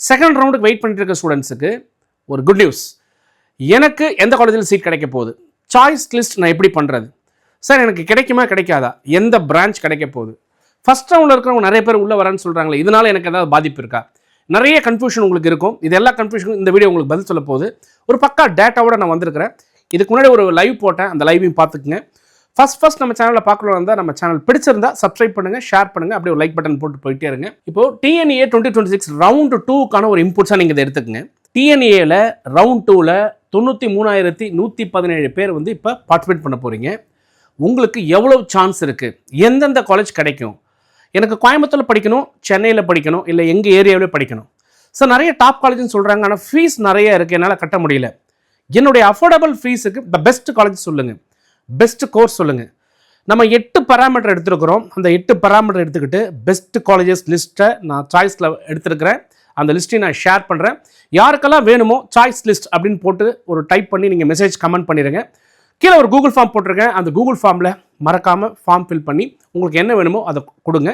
Second ரவுண்டுக்கு wait பண்ணிட்டு இருக்க ஸ்டூடெண்ட்ஸுக்கு ஒரு குட் நியூஸ். எனக்கு எந்த காலேஜில் சீட் கிடைக்க போகுது, சாய்ஸ் லிஸ்ட் நான் எப்படி பண்ணுறது சார், எனக்கு கிடைக்குமா கிடைக்காதா, எந்த பிரான்ச் கிடைக்க போகுது, ஃபஸ்ட் ரவுண்டில் இருக்கிறவங்க நிறைய பேர் உள்ளே வரேன்னு சொல்கிறாங்களே, இதனால் எனக்கு ஏதாவது பாதிப்பு இருக்கா, நிறைய கன்ஃபியூஷன் உங்களுக்கு இருக்கும். இது எல்லா கன்ஃபியூஷனும் இந்த வீடியோ உங்களுக்கு பதில் சொல்ல போகுது. ஒரு பக்கா டேட்டாவோட நான் வந்திருக்கிறேன். இதுக்கு முன்னாடி ஒரு லைவ் போட்டேன், அந்த லைவையும் பார்த்துக்குங்க. ஃபர்ஸ்ட் நம்ம சேனலில் பார்க்கணும் இருந்தால் நம்ம சேனல் பிடிச்சிருந்தா சப்ஸ்கிரைப் பண்ணுங்கள், ஷேர் பண்ணுங்கள், அப்படியே ஒரு லைக் பட்டன் போட்டு போயிட்டே இருங்க. இப்போ TNA 2026 ரவுண்டு 2க்கான ஒரு இன்புட்ஸாக நீங்கள் இதை எடுத்துக்கங்க. TNAல ரவுண்ட் 2ல் 93,117 பேர் வந்து இப்போ பார்ட்டிசிபேட் பண்ண போகிறீங்க. உங்களுக்கு எவ்வளோ சான்ஸ் இருக்குது, எந்தெந்த காலேஜ் கிடைக்கும், எனக்கு கோயம்புத்தூரில் படிக்கணும், சென்னையில் படிக்கணும், இல்லை எங்கள் ஏரியாவிலே படிக்கணும் சார், நிறைய டாப் காலேஜ்னு சொல்கிறாங்க, ஆனால் ஃபீஸ் நிறைய இருக்குது, என்னால் கட்ட முடியல, என்னுடைய அஃபோர்டபுள் ஃபீஸுக்கு பெஸ்ட் காலேஜ் சொல்லுங்கள், பெஸ்ட் கோர்ஸ் சொல்லுங்கள். நம்ம 8 பராமீட்டர் எடுத்துருக்கிறோம். அந்த 8 பராமீட்டர் எடுத்துக்கிட்டு பெஸ்ட் காலேஜஸ் லிஸ்ட்டை நான் சாய்ஸில் எடுத்துருக்கிறேன். அந்த லிஸ்ட்டையும் நான் ஷேர் பண்ணுறேன். யாருக்கெல்லாம் வேணுமோ சாய்ஸ் லிஸ்ட் அப்படின்னு போட்டு ஒரு டைப் பண்ணி நீங்கள் மெசேஜ் கமெண்ட் பண்ணிடுங்க. கீழே ஒரு கூகுள் ஃபார்ம் போட்டிருக்கேன். அந்த கூகுள் ஃபார்மில் மறக்காமல் ஃபார்ம் ஃபில் பண்ணி உங்களுக்கு என்ன வேணுமோ அதை கொடுங்க.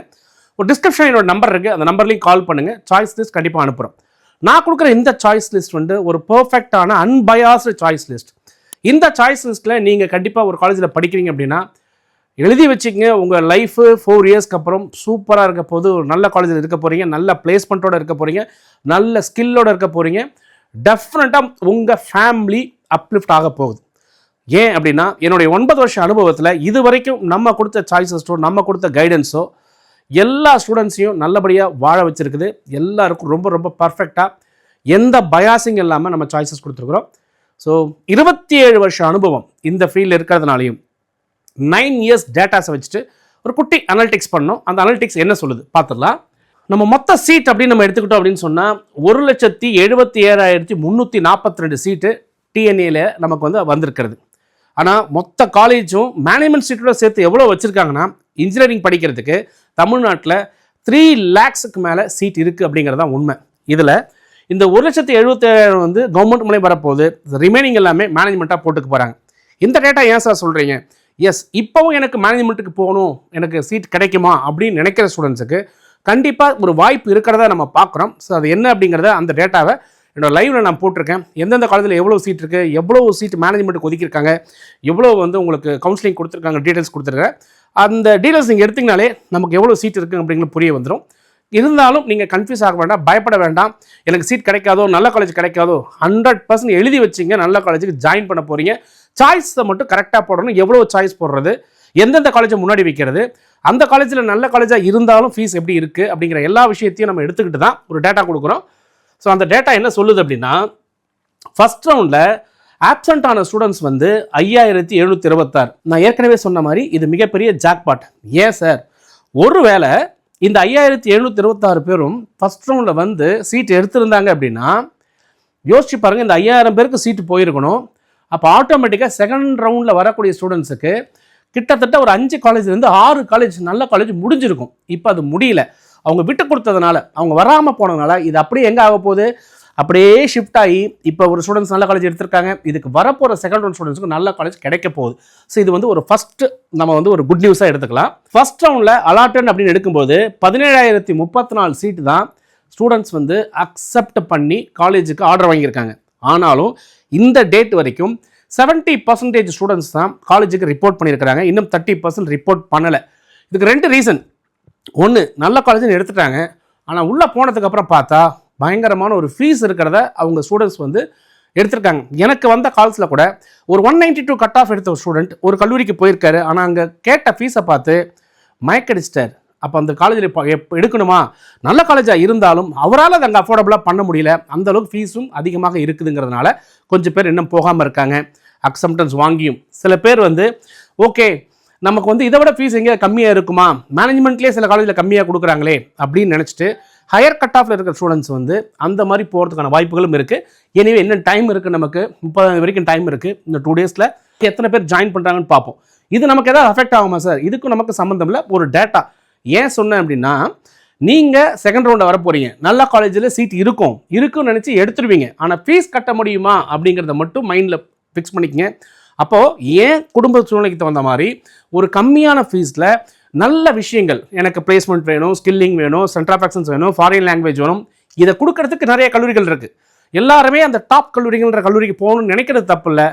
ஒரு டிஸ்கிரிப்ஷன் என்னோட நம்பர் இருக்குது, அந்த நம்பர்லையும் கால் பண்ணுங்கள். சாய்ஸ் லிஸ்ட் கண்டிப்பாக அனுப்புகிறோம். நான் கொடுக்குற இந்த சாய்ஸ் லிஸ்ட் வந்து ஒரு பர்ஃபெக்டான அன்பயாஸ்டு சாய்ஸ் லிஸ்ட். இந்த சாய்ஸ் லிஸ்ட்டில் நீங்கள் கண்டிப்பாக ஒரு காலேஜில் படிக்கிறீங்க அப்படின்னா எழுதி வச்சுக்கங்க. உங்கள் லைஃபு 4 இயர்ஸ்க்கு அப்புறம் சூப்பராக இருக்க போது, ஒரு நல்ல காலேஜில் இருக்க போகிறீங்க, நல்ல பிளேஸ்மெண்ட்டோடு இருக்க போகிறீங்க, நல்ல ஸ்கில்லோடு இருக்க போகிறீங்க. டெஃபினட்டாக உங்கள் ஃபேமிலி அப்லிஃப்ட் ஆக போகுது. ஏன் அப்படின்னா என்னுடைய 9 வருஷ அனுபவத்தில் இது வரைக்கும் நம்ம கொடுத்த சாய்ஸஸோ நம்ம கொடுத்த கைடன்ஸோ எல்லா ஸ்டூடெண்ட்ஸையும் நல்லபடியாக வாழ வச்சுருக்குது. எல்லாருக்கும் ரொம்ப ரொம்ப பர்ஃபெக்டாக எந்த பயாசிங் இல்லாமல் நம்ம சாய்ஸஸ் கொடுத்துருக்குறோம். ஸோ 27 வருஷ அனுபவம் இந்த ஃபீல்டில் இருக்கிறதுனாலையும் 9 இயர்ஸ் டேட்டாஸை வச்சுட்டு ஒரு குட்டி அனலிட்டிக்ஸ் பண்ணோம். அந்த அனலிட்டிக்ஸ் என்ன சொல்லுது பார்த்துடலாம். நம்ம மொத்த சீட் அப்படின்னு நம்ம எடுத்துக்கிட்டோம் அப்படின்னு சொன்னால் 1,77,342 சீட்டு TNAல நமக்கு வந்து வந்திருக்கிறது. ஆனால் மொத்த காலேஜும் மேனேஜ்மெண்ட் சீட்டோட சேர்த்து எவ்வளோ வச்சுருக்காங்கன்னா, இன்ஜினியரிங் படிக்கிறதுக்கு தமிழ்நாட்டில் 3 lakhsக்கு மேலே சீட் இருக்குது அப்படிங்கிறது தான் உண்மை. இதில் இந்த 1,77,000 வந்து கவர்மெண்ட் மூலம் வரப்போகுது. ரிமைனிங் எல்லாமே மேனேஜ்மெண்ட்டாக போட்டுக்க போகிறாங்க. இந்த டேட்டா ஏன் சார் சொல்கிறீங்க? எஸ், இப்போவும் எனக்கு மேனேஜ்மெண்ட்டுக்கு போகணும், எனக்கு சீட் கிடைக்குமா அப்படின்னு நினைக்கிற ஸ்டூடெண்ட்ஸுக்கு கண்டிப்பாக ஒரு வாய்ப்பு இருக்கிறத நம்ம பார்க்குறோம். ஸோ அது என்ன அப்படிங்கிறத அந்த டேட்டாவை என்னோட லைவில் நான் போட்டிருக்கேன். எந்தெந்த காலேஜில் எவ்வளோ சீட் இருக்குது, எவ்வளோ சீட் மேனேஜ்மெண்ட்டுக்கு ஒதுக்கியிருக்காங்க, எவ்வளோ வந்து உங்களுக்கு கவுன்சிலிங் கொடுத்துருக்காங்க, டீட்டெயில்ஸ் கொடுத்துருக்கேன். அந்த டீட்டெயில்ஸ் நீங்கள் எடுத்திங்கனாலே நமக்கு எவ்வளோ சீட் இருக்குது அப்படிங்கிறது புரிய வந்துடும். இருந்தாலும் நீங்கள் கன்ஃபியூஸ் ஆக வேண்டாம், பயப்பட வேண்டாம். எனக்கு சீட் கிடைக்காதோ, நல்ல காலேஜ் கிடைக்காதோ, 100% எழுதி வச்சிங்க. நல்ல காலேஜுக்கு ஜாயின் பண்ண போகிறீங்க. சாய்ஸை மட்டும் கரெக்டாக போடணும். எவ்வளோ சாய்ஸ் போடுறது, எந்தெந்த காலேஜை முன்னாடி வைக்கிறது, அந்த காலேஜில் நல்ல காலேஜாக இருந்தாலும் ஃபீஸ் எப்படி இருக்குது அப்படிங்கிற எல்லா விஷயத்தையும் நம்ம எடுத்துக்கிட்டு தான் ஒரு டேட்டா கொடுக்குறோம். ஸோ அந்த டேட்டா என்ன சொல்லுது அப்படின்னா, ஃபர்ஸ்ட் ரவுண்டில் ஆப்சண்ட் ஆன ஸ்டூடெண்ட்ஸ் வந்து 5,726. நான் ஏற்கனவே சொன்ன மாதிரி இது மிகப்பெரிய ஜாக்பாட். ஏன் சார், ஒருவேளை இந்த 5,726 பேரும் ஃபர்ஸ்ட் ரவுண்டில் வந்து சீட் எடுத்திருந்தாங்க அப்படின்னா யோசிச்சு பாருங்கள், இந்த 5,000 பேருக்கு சீட்டு போயிருக்கணும். அப்போ ஆட்டோமேட்டிக்காக செகண்ட் ரவுண்டில் வரக்கூடிய ஸ்டூடெண்ட்ஸுக்கு கிட்டத்தட்ட ஒரு 5 காலேஜ்லேருந்து 6 காலேஜ் நல்ல காலேஜ் முடிஞ்சிருக்கும். இப்போ அது முடியல, அவங்க விட்டு கொடுத்ததுனால, அவங்க வராமல் போனதுனால இது அப்படியே எங்கே ஆக போகுது, அப்படியே ஷிஃப்ட் ஆகி இப்போ ஒரு ஸ்டூடெண்ட்ஸ் நல்ல காலேஜ் எடுத்திருக்காங்க. இதுக்கு வரப்போகிற செகண்ட் ரவுண்ட் ஸ்டூடெண்ட்ஸுக்கு நல்ல காலேஜ் கிடைக்க போகுது. ஸோ இது வந்து ஒரு ஃபஸ்ட்டு நம்ம வந்து ஒரு குட் நியூஸாக எடுத்துக்கலாம். ஃபர்ஸ்ட் ரவுண்டில் அலாட்டட் அப்படின்னு எடுக்கும்போது 17,034 சீட்டு தான் ஸ்டூடெண்ட்ஸ் வந்து அக்செப்ட் பண்ணி காலேஜுக்கு ஆர்டர் வாங்கியிருக்காங்க. ஆனாலும் இந்த டேட் வரைக்கும் 70% ஸ்டூடெண்ட்ஸ் தான் காலேஜுக்கு ரிப்போர்ட் பண்ணியிருக்கிறாங்க. இன்னும் 30% ரிப்போர்ட் பண்ணலை. இதுக்கு 2 ரீசன். ஒன்று, நல்ல காலேஜ்னு எடுத்துட்டாங்க, ஆனால் உள்ளே போனதுக்கப்புறம் பார்த்தா பயங்கரமான ஒரு ஃபீஸ் இருக்கிறத அவங்க ஸ்டூடெண்ட்ஸ் வந்து எடுத்திருக்காங்க. எனக்கு வந்த கால்ஸில் கூட ஒரு 192 கட் ஆஃப் எடுத்த ஒரு ஸ்டூடெண்ட் ஒரு கல்லூரிக்கு போயிருக்காரு. ஆனால் அங்கே கேட்ட ஃபீஸை பார்த்து மயக்கடிச்சிட்டார். அப்போ அந்த காலேஜில் எடுக்கணுமா, நல்ல காலேஜாக இருந்தாலும் அவரால் அதை அங்கே அஃபோர்டபுளாக பண்ண முடியல. அந்தளவுக்கு ஃபீஸும் அதிகமாக இருக்குதுங்கிறதுனால கொஞ்சம் பேர் இன்னும் போகாமல் இருக்காங்க, அக்செப்டன்ஸ் வாங்கியும். சில பேர் வந்து ஓகே நமக்கு வந்து இதை விட ஃபீஸ் எங்கே கம்மியாக இருக்குமா, மேனேஜ்மெண்ட்லேயே சில காலேஜில் கம்மியாக கொடுக்குறாங்களே அப்படின்னு நினச்சிட்டு ஹையர் கட் ஆஃபில் இருக்கிற ஸ்டூடெண்ட்ஸ் வந்து அந்த மாதிரி போகிறதுக்கான வாய்ப்புகளும் இருக்குது. எனவே என்ன டைம் இருக்குது, நமக்கு 30 வரைக்கும் டைம் இருக்குது. இந்த 2 டேஸில் எத்தனை பேர் ஜாயின் பண்ணுறாங்கன்னு பார்ப்போம். இது நமக்கு எதாவது அஃபெக்ட் ஆகுமா சார்? இதுக்கும் நமக்கு சம்மந்தம் இல்லை, ஒரு டேட்டா. ஏன் சொன்னேன் அப்படின்னா, நீங்கள் செகண்ட் ரவுண்டில் வர போகிறீங்க, நல்ல காலேஜில் சீட் இருக்குன்னு நினச்சி எடுத்துருவீங்க. ஆனால் ஃபீஸ் கட்ட முடியுமா அப்படிங்கிறத மட்டும் மைண்டில் ஃபிக்ஸ் பண்ணிக்கங்க. அப்போது ஏன் குடும்ப சூழ்நிலைக்கு தகுந்த மாதிரி ஒரு கம்மியான ஃபீஸில் நல்ல விஷயங்கள், எனக்கு பிளேஸ்மெண்ட் வேணும், ஸ்கில்லிங் வேணும், சென்டர் ஆஃப் எக்ஸலன்ஸ் வேணும், ஃபாரின் லாங்குவேஜ் வேணும், இதை கொடுக்கறதுக்கு நிறைய கல்லூரிகள் இருக்குது. எல்லாருமே அந்த டாப் கல்லூரிகள்ன்ற கல்லூரிக்கு போகணும்னு நினைக்கிறது தப்பு இல்லை.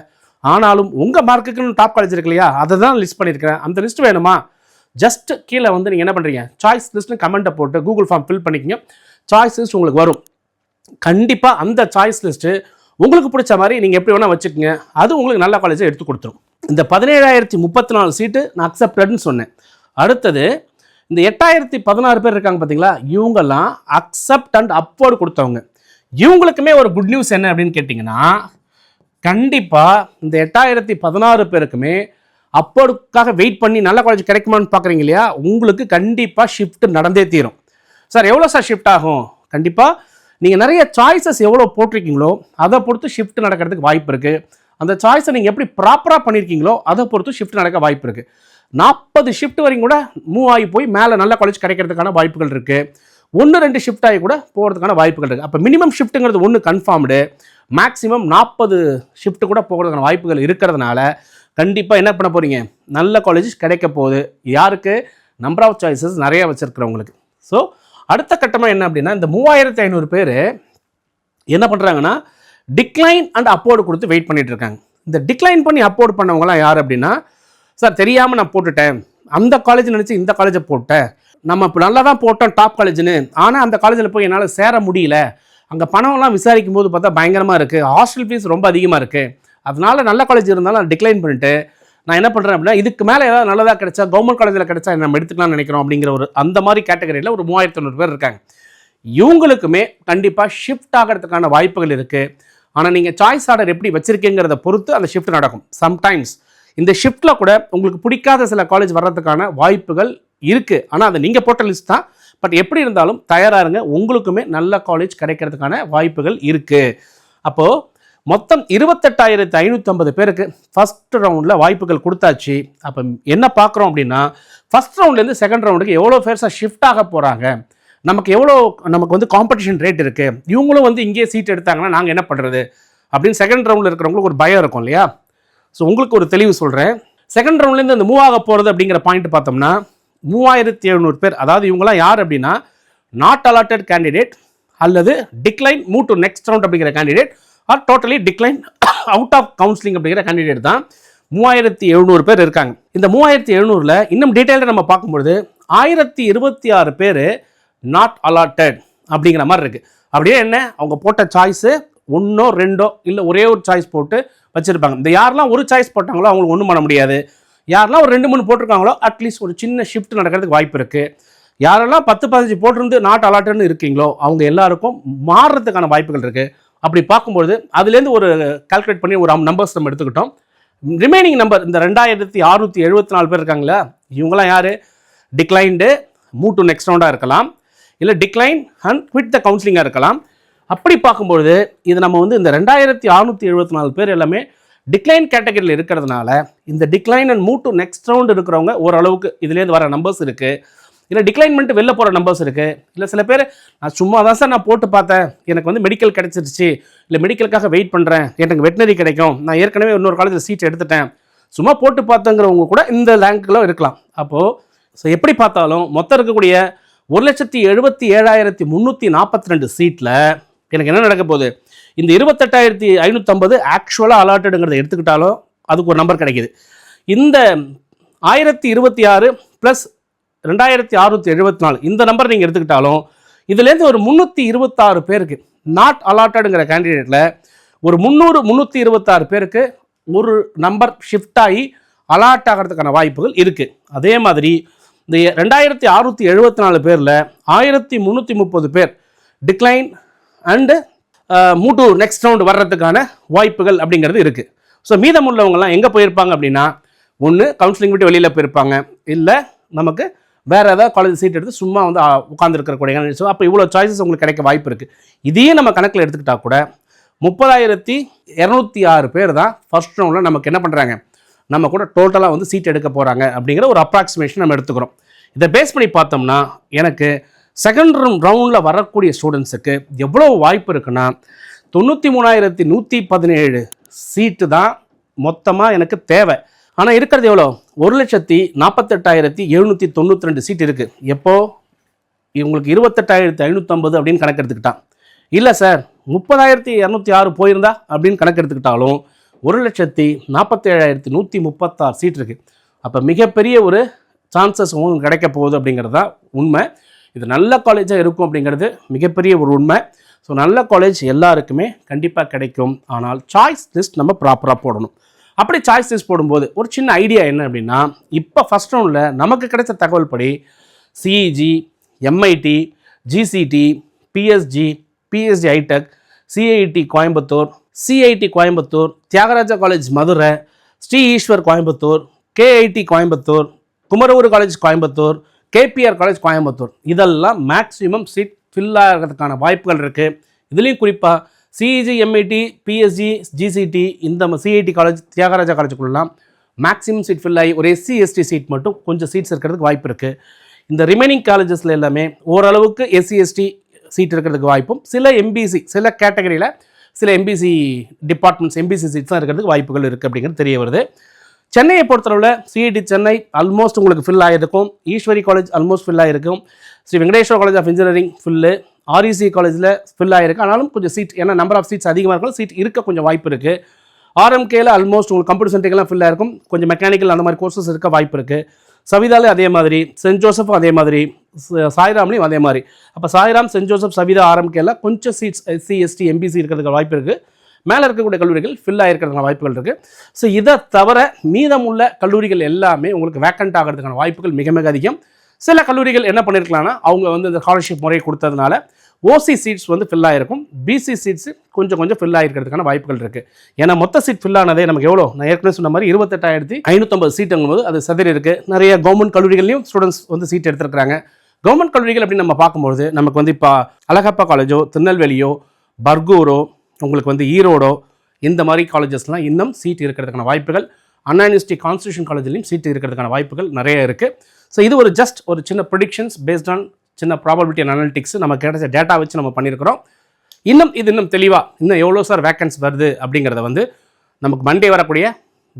ஆனாலும் உங்கள் மார்க்குக்குன்னு டாப் காலேஜ் இருக்கு இல்லையா, அதை தான் லிஸ்ட் பண்ணியிருக்கிறேன். அந்த லிஸ்ட் வேணுமா, ஜஸ்ட் கீழே வந்து நீங்கள் என்ன பண்ணுறீங்க, சாய்ஸ் லிஸ்ட்னு கமெண்ட்டை போட்டு கூகுள் ஃபார்ம் ஃபில் பண்ணிக்கங்க. சாய்ஸ் லிஸ்ட் உங்களுக்கு வரும். கண்டிப்பாக அந்த சாய்ஸ் லிஸ்ட்டு உங்களுக்கு பிடிச்ச மாதிரி நீங்கள் எப்படி வேணால் வச்சுக்கோங்க. அது உங்களுக்கு நல்ல காலேஜை எடுத்து கொடுத்துரும். இந்த 17,034 சீட்டு நான் அக்செப்டட்னு சொன்னேன். அடுத்தது இந்த 8,016 பேர் இருக்காங்க பார்த்தீங்களா, இவங்கெல்லாம் அக்செப்ட் அண்ட் அப்வர்டு கொடுத்தவங்க. இவங்களுக்குமே ஒரு குட் நியூஸ் என்ன அப்படின்னு கேட்டிங்கன்னா, கண்டிப்பாக இந்த 8,016 பேருக்குமே அப்போடுக்காக வெயிட் பண்ணி நல்ல காலேஜ் கிடைக்குமான்னு பார்க்குறீங்க இல்லையா, உங்களுக்கு கண்டிப்பாக ஷிஃப்ட் நடந்தே தீரும். சார் எவ்வளோ சார் ஷிஃப்ட் ஆகும்? கண்டிப்பாக நீங்கள் நிறைய சாய்ஸஸ் எவ்வளோ போட்டிருக்கீங்களோ அதை பொறுத்து ஷிஃப்ட் நடக்கிறதுக்கு வாய்ப்பு இருக்குது. அந்த சாய்ஸை நீங்கள் எப்படி ப்ராப்பராக பண்ணியிருக்கீங்களோ அதை பொறுத்து ஷிஃப்ட் நடக்க வாய்ப்பு இருக்குது. 40 ஷிஃப்ட் வரைக்கும் கூட மூவ் ஆகி போய் மேலே நல்ல காலேஜ் கிடைக்கிறதுக்கான வாய்ப்புகள் இருக்குது. 1-2 ஷிஃப்ட் ஆகி கூட போகிறதுக்கான வாய்ப்புகள் இருக்குது. அப்போ மினிமம் ஷிஃப்ட்டுங்கிறது 1 கன்ஃபார்ம்டு, மேக்ஸிமம் 40 ஷிஃப்ட் கூட போகிறதுக்கான வாய்ப்புகள் இருக்கிறதுனால கண்டிப்பாக என்ன பண்ண போகிறீங்க, நல்ல காலேஜ் கிடைக்க போகுது. யாருக்கு? நம்பர் ஆஃப் சாய்ஸஸ் நிறைய வச்சுருக்கிறவங்களுக்கு. ஸோ அடுத்த கட்டமாக என்ன அப்படின்னா, இந்த 3,500 பேர் என்ன பண்ணுறாங்கன்னா டிக்ளைன் அண்ட் அப்போர்டு கொடுத்து வெயிட் பண்ணிட்டு இருக்காங்க. இந்த டிக்ளைன் பண்ணி அப்போர்டு பண்ணவங்களாம் யார் அப்படின்னா, சார் தெரியாமல் நான் போட்டுட்டேன், அந்த காலேஜ் நினச்சி இந்த காலேஜை போட்டேன், நம்ம இப்போ நல்லா தான் போட்டோம் டாப் காலேஜ்னு, ஆனால் அந்த காலேஜில் போய் என்னால் சேர முடியல, அங்கே பணம்லாம் விசாரிக்கும் போது பார்த்தா பயங்கரமாக இருக்குது, ஹாஸ்டல் ஃபீஸ் ரொம்ப அதிகமாக இருக்குது, அதனால நல்ல காலேஜ் இருந்தாலும் நான் டிக்ளைன் பண்ணிட்டு நான் என்ன பண்ணுறேன் அப்படின்னா, இதுக்கு மேலே ஏதாவது நல்லதாக கிடைச்சா கவர்மெண்ட் காலேஜில் கிடைச்சா நம்ம எடுத்துக்கலாம்னு நினைக்கிறோம் அப்படிங்கிற ஒரு அந்த மாதிரி கேட்டகரியில் ஒரு 3,500 பேர் இருக்காங்க. இவங்களுக்குமே கண்டிப்பாக ஷிஃப்ட் ஆகிறதுக்கான வாய்ப்புகள் இருக்குது. ஆனால் நீங்கள் சாய்ஸ் ஆர்டர் எப்படி வச்சுருக்கீங்கிறத பொறுத்து அந்த ஷிஃப்ட் நடக்கும். சம்டைம்ஸ் இந்த ஷிஃப்ட்டில் கூட உங்களுக்கு பிடிக்காத சில காலேஜ் வர்றதுக்கான வாய்ப்புகள் இருக்குது. ஆனால் அதை நீங்கள் போட்ட லிஸ்ட் தான். பட் எப்படி இருந்தாலும் தயாராக இருங்க, உங்களுக்குமே நல்ல காலேஜ் கிடைக்கிறதுக்கான வாய்ப்புகள் இருக்குது. அப்போது மொத்தம் 28,550 பேருக்கு ஃபஸ்ட் ரவுண்டில் வாய்ப்புகள் கொடுத்தாச்சு. அப்போ என்ன பார்க்குறோம் அப்படின்னா, ஃபஸ்ட் ரவுண்ட்லேருந்து செகண்ட் ரவுண்டுக்கு எவ்வளோ பேர்ஸாக ஷிஃப்ட் ஆக போகிறாங்க, நமக்கு வந்து காம்படிஷன் ரேட் இருக்குது, இவங்களும் வந்து இங்கேயே சீட் எடுத்தாங்கன்னா நாங்கள் என்ன பண்ணுறது அப்படின்னு செகண்ட் ரவுண்டில் இருக்கிறவங்களுக்கு ஒரு பயம் இருக்கும் இல்லையா. ஸோ உங்களுக்கு ஒரு தெளிவு சொல்கிறேன். செகண்ட் ரவுண்ட்லேருந்து அந்த மூவ் ஆக போகிறது அப்படிங்கிற பாயிண்ட் பார்த்தோம்னா 3,700 பேர், அதாவது இவங்களாம் யார் அப்படின்னா, நாட் அலாட்டட் கேண்டிடேட் அல்லது decline move to next round அப்படிங்கிற candidate or totally decline out of counselling அப்படிங்கிற கேண்டிடேட் தான் 3,700 பேர் இருக்காங்க. இந்த 3,700ல் இன்னும் டீட்டெயிலாக நம்ம பார்க்கும்பொழுது 1,026 பேர் நாட் அலாட்டட் அப்படிங்கிற மாதிரி இருக்குது. அப்படியே என்ன, அவங்க போட்ட சாய்ஸு 1 2 இல்லை ஒரே ஒரு சாய்ஸ் போட்டு வச்சுருப்பாங்க. இந்த யாரெல்லாம் ஒரு சாய்ஸ் போட்டாங்களோ அவங்களுக்கு ஒன்றும் பண்ண முடியாது. யாரெல்லாம் ஒரு 2-3 போட்டிருக்காங்களோ அட்லீஸ்ட் ஒரு சின்ன ஷிஃப்ட் நடக்கிறதுக்கு வாய்ப்பு இருக்குது. யாரெல்லாம் 10-15 போட்டிருந்து நாட் அலாட்டட்னு இருக்கீங்களோ அவங்க எல்லாருக்கும் மாறுறதுக்கான வாய்ப்புகள் இருக்குது. அப்படி பார்க்கும்பொழுது அதுலேருந்து ஒரு கால்குலேட் பண்ணி ஒரு நம்பர்ஸ் நம்ம எடுத்துக்கிட்டோம். ரிமைனிங் நம்பர் இந்த 2,674 பேர் இருக்காங்களா, இவங்களாம் யார்? டிக்ளைன்டு மூவ் டு நெக்ஸ்ட் ரவுண்டாக இருக்கலாம், இல்லை டிக்ளைன் அண்ட் குவிட் த கவுன்சிலிங்காக இருக்கலாம். அப்படி பார்க்கும்பொழுது இது நம்ம வந்து இந்த 2,674 பேர் எல்லாமே டிக்ளைன் கேட்டகரியில் இருக்கிறதுனால இந்த decline and move to next round இருக்கிறவங்க ஓரளவுக்கு இதுலேருந்து வர நம்பர்ஸ் இருக்குது. இல்லை டிக்ளைன்மெண்ட் வெளில போகிற நம்பர்ஸ் இருக்குது. இல்லை சில பேர் நான் சும்மா தான் சார் நான் போட்டு பார்த்தேன், எனக்கு வந்து மெடிக்கல் கிடைச்சிருச்சு, இல்லை மெடிக்கலுக்காக வெயிட் பண்ணுறேன், எனக்கு வெட்டினரி கிடைக்கும், நான் ஏற்கனவே இன்னொரு காலேஜில் சீட் எடுத்துட்டேன், சும்மா போட்டு பார்த்தங்கிறவங்க கூட இந்த ரேங்க்கில் இருக்கலாம். அப்போது ஸோ எப்படி பார்த்தாலும் மொத்தம் இருக்கக்கூடிய 1,77,342 சீட்டில் எனக்கு என்ன நடக்க போகுது, இந்த 28,550 ஆக்சுவலாக அலாட்டடுங்கிறத எடுத்துக்கிட்டாலும் அதுக்கு ஒரு நம்பர் கிடைக்கிது. இந்த 1,026 ப்ளஸ் 2,674 இந்த நம்பர் நீங்கள் எடுத்துக்கிட்டாலும் இதுலேருந்து ஒரு 326 பேருக்கு நாட் அலாட்டடுங்கிற கேண்டிடேட்டில் ஒரு 326 பேருக்கு ஒரு நம்பர் ஷிஃப்ட் ஆகி அலாட் ஆகிறதுக்கான வாய்ப்புகள் இருக்குது. அதே மாதிரி இந்த 2,674 பேரில் 1,330 பேர் decline and move to next round வர்றதுக்கான வாய்ப்புகள் அப்படிங்கிறது இருக்குது. ஸோ மீதம் உள்ளவங்கலாம் எங்கே போயிருப்பாங்க அப்படின்னா, ஒன்று கவுன்சிலிங் விட்டு வெளியில் போயிருப்பாங்க, இல்லை நமக்கு வேறு ஏதாவது காலேஜ் சீட் எடுத்து சும்மா வந்து உட்காந்துருக்கக்கூடிய. ஸோ அப்போ இவ்வளோ சாய்ஸஸ் உங்களுக்கு கிடைக்க வாய்ப்பு இருக்குது. இதையும் நம்ம கணக்கில் எடுத்துக்கிட்டால் கூட 30,206 பேர் தான் ஃபர்ஸ்ட் ரவுண்டில் நமக்கு என்ன பண்ணுறாங்க, நம்ம கூட டோட்டலாக வந்து சீட் எடுக்க போகிறாங்க அப்படிங்கிற ஒரு அப்ராக்சிமேஷன் நம்ம எடுத்துக்கிறோம். இதை பேஸ் பண்ணி பார்த்தோம்னா எனக்கு செகண்ட் ரவுண்டில் வரக்கூடிய ஸ்டூடெண்ட்ஸுக்கு எவ்வளோ வாய்ப்பு இருக்குன்னா 93,117 சீட்டு தான் மொத்தமாக எனக்கு தேவை. ஆனால் இருக்கிறது எவ்வளோ, 1,48,792 சீட் இருக்குது. எப்போது இவங்களுக்கு 28,550 அப்படின்னு கணக்கு எடுத்துக்கிட்டான். இல்லை சார் 30,206 போயிருந்தா அப்படின்னு கணக்கு எடுத்துக்கிட்டாலும் 1,47,136 சீட் இருக்குது. அப்போ மிகப்பெரிய ஒரு சான்சஸ் உங்களுக்கு கிடைக்க போகுது அப்படிங்கிறது தான் உண்மை. இது நல்ல காலேஜாக இருக்கும் அப்படிங்கிறது மிகப்பெரிய ஒரு உண்மை. ஸோ நல்ல காலேஜ் எல்லாருக்குமே கண்டிப்பாக கிடைக்கும். ஆனால் சாய்ஸ் லிஸ்ட் நம்ம ப்ராப்பராக போடணும். அப்படி சாய்ஸ் லிஸ்ட் போடும்போது ஒரு சின்ன ஐடியா என்ன அப்படின்னா, இப்போ ஃபஸ்ட் ரவுண்டில் நமக்கு கிடைச்ச தகவல் படி CEG, MIT, GCT, PSG, PSG iTech, CIT Coimbatore, CIT Coimbatore, Thiagaraja college Madurai, Sri Eshwar Coimbatore, KIT Coimbatore, Kumaraguru college Coimbatore, KPR college Coimbatore, இதெல்லாம் மேக்ஸிமம் சீட் ஃபில் ஆகிறதுக்கான வாய்ப்புகள் இருக்குது. இதுலேயும் குறிப்பாக சிஇஜி, எம்ஐடி, பிஎஸ்ஜி, ஜிசிடி, இந்த சிஐடி காலேஜ், தியாகராஜா காலேஜுக்குள்ளலாம் மேக்ஸிமம் சீட் ஃபில் ஆகி ஒரு எஸ்சி எஸ்டி சீட் மட்டும் கொஞ்சம் சீட்ஸ் இருக்கிறதுக்கு வாய்ப்பு இருக்குது. இந்த ரிமைனிங் காலேஜஸில் எல்லாமே ஓரளவுக்கு எஸ்சி எஸ்டி சீட் இருக்கிறதுக்கு வாய்ப்பும், சில எம்பிசி, சில கேட்டகரியில் சில எம்பிசி டிபார்ட்மெண்ட்ஸ் எம்பிசி சீட்ஸ் தான் இருக்கிறதுக்கு வாய்ப்புகள் இருக்குது அப்படிங்கிறது தெரிய வருது. சென்னையை பொறுத்தளவில் சிஐடி சென்னை ஆல்மோஸ்ட் உங்களுக்கு ஃபில் ஆகிருக்கும். ஈஸ்வரி காலேஜ் ஆல்மோஸ்ட் ஃபில் ஆகிருக்கும். Sri Venkateswara college of engineering fill. REC காலேஜில் ஃபில் ஆகிருக்கு. ஆனாலும் கொஞ்சம் சீட், ஏன்னா நம்பர் ஆஃப் சீட்ஸ் அதிகமாக இருக்கும், சீட் இருக்க கொஞ்சம் வாய்ப்பு இருக்குது. ஆர்எம்கேல ஆல்மோஸ்ட் உங்களுக்கு கம்ப்யூட்டர் சென்டருக்கெல்லாம் ஃபில் ஆகிருக்கும். கொஞ்சம் மெக்கானிக்கல் அந்த மாதிரி கோர்சஸ் இருக்க வாய்ப்பு இருக்குது. சவிதாலே அதே மாதிரி, சென்ட் ஜோசஃபும் அதே மாதிரி, சாய்ராம்லையும் அதே மாதிரி. அப்போ சாய்ராம், சென்ட் ஜோசப், சவிதா, ஆர்எம்கேல கொஞ்சம் சீட்ஸ் எஸ்சி எஸ்டி எம்பிசி இருக்கிறதுக்கு வாய்ப்பு இருக்குது. மேலே இருக்கக்கூடிய கல்லூரிகள் ஃபில் ஆகிருக்கிறதுக்கான வாய்ப்புகள் இருக்குது. ஸோ இதை தவிர மீதமுள்ள கல்லூரிகள் எல்லாமே உங்களுக்கு வேக்கண்ட் ஆகிறதுக்கான வாய்ப்புகள் மிக மிக அதிகம். சில கல்லூரிகள் என்ன பண்ணியிருக்கலாம்னா, அவங்க வந்து இந்த ஸ்காலர்ஷிப் முறையை கொடுத்ததுனால ஓசி சீட்ஸ் வந்து ஃபில் ஆகிருக்கும், பிசி சீட்ஸ் கொஞ்சம் ஃபில் ஆகிருக்கிறதுக்கான வாய்ப்புகள் இருக்குது. ஏன்னா மொத்த சீட் ஃபில் ஆனதே நமக்கு எவ்வளோ, நான் ஏற்கனவே சொன்ன மாதிரி 28,550 சீட்டுங்கும்போது அது சதுரி இருக்குது. நிறைய கவர்மெண்ட் கல்லூரிகள்லையும் ஸ்டூடெண்ட்ஸ் வந்து சீட் எடுத்துருக்காங்க. கவர்மெண்ட் கல்லூரிகள் அப்படின்னு நம்ம பார்க்கும்போது நமக்கு வந்து இப்போ அழகப்பா காலேஜோ, திருநெல்வேலியோ, பர்கூரோ, உங்களுக்கு வந்து ஈரோடோ, இந்த மாதிரி காலேஜஸ்லாம் இன்னும் சீட் இருக்கிறதுக்கான வாய்ப்புகள், அண்ணா யூனிவர்சிட்டி கான்ஸ்டியூஷன் காலேஜ்லையும் சீட் இருக்கிறதுக்கான வாய்ப்புகள் நிறைய இருக்குது. ஸோ இது ஒரு ஜஸ்ட் ஒரு சின்ன ப்ரெடிக்ஷன்ஸ் பேஸ்ட் ஆன் சின்ன ப்ராபபிலிட்டி அண்ட் அனாலிட்டிக்ஸ் நம்ம கிடைச்ச டேட்டா வச்சு நம்ம பண்ணியிருக்கிறோம். இன்னும் தெளிவாக இன்னும் எவ்வளோ சார் வேக்கன்சி வருது அப்படிங்கிறத வந்து நமக்கு மண்டே வரக்கூடிய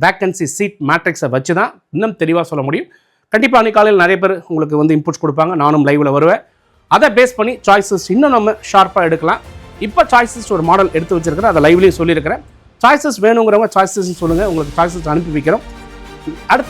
வேக்கன்சி சீட் மேட்ரிக்ஸை வச்சு தான் இன்னும் தெளிவாக சொல்ல முடியும். கண்டிப்பாக அன்றைக்கு காலையில் நிறைய பேர் உங்களுக்கு வந்து இன்புட்ஸ் கொடுப்பாங்க, நானும் லைவில் வருவேன். அதை பேஸ் பண்ணி சாய்ஸஸ் இன்னும் நம்ம ஷார்ப்பாக எடுக்கலாம். இப்போ சாய்ஸஸ் ஒரு மாடல் எடுத்து வச்சிருக்கிறேன், அதை லைவ்லேயும் சொல்லியிருக்கிறேன். சாய்ஸஸ் வேணுங்கிறவங்க சாய்ஸஸ் சொல்லுங்கள், உங்களுக்கு சாய்ஸஸ் அனுப்பி வைக்கிறோம். அடுத்து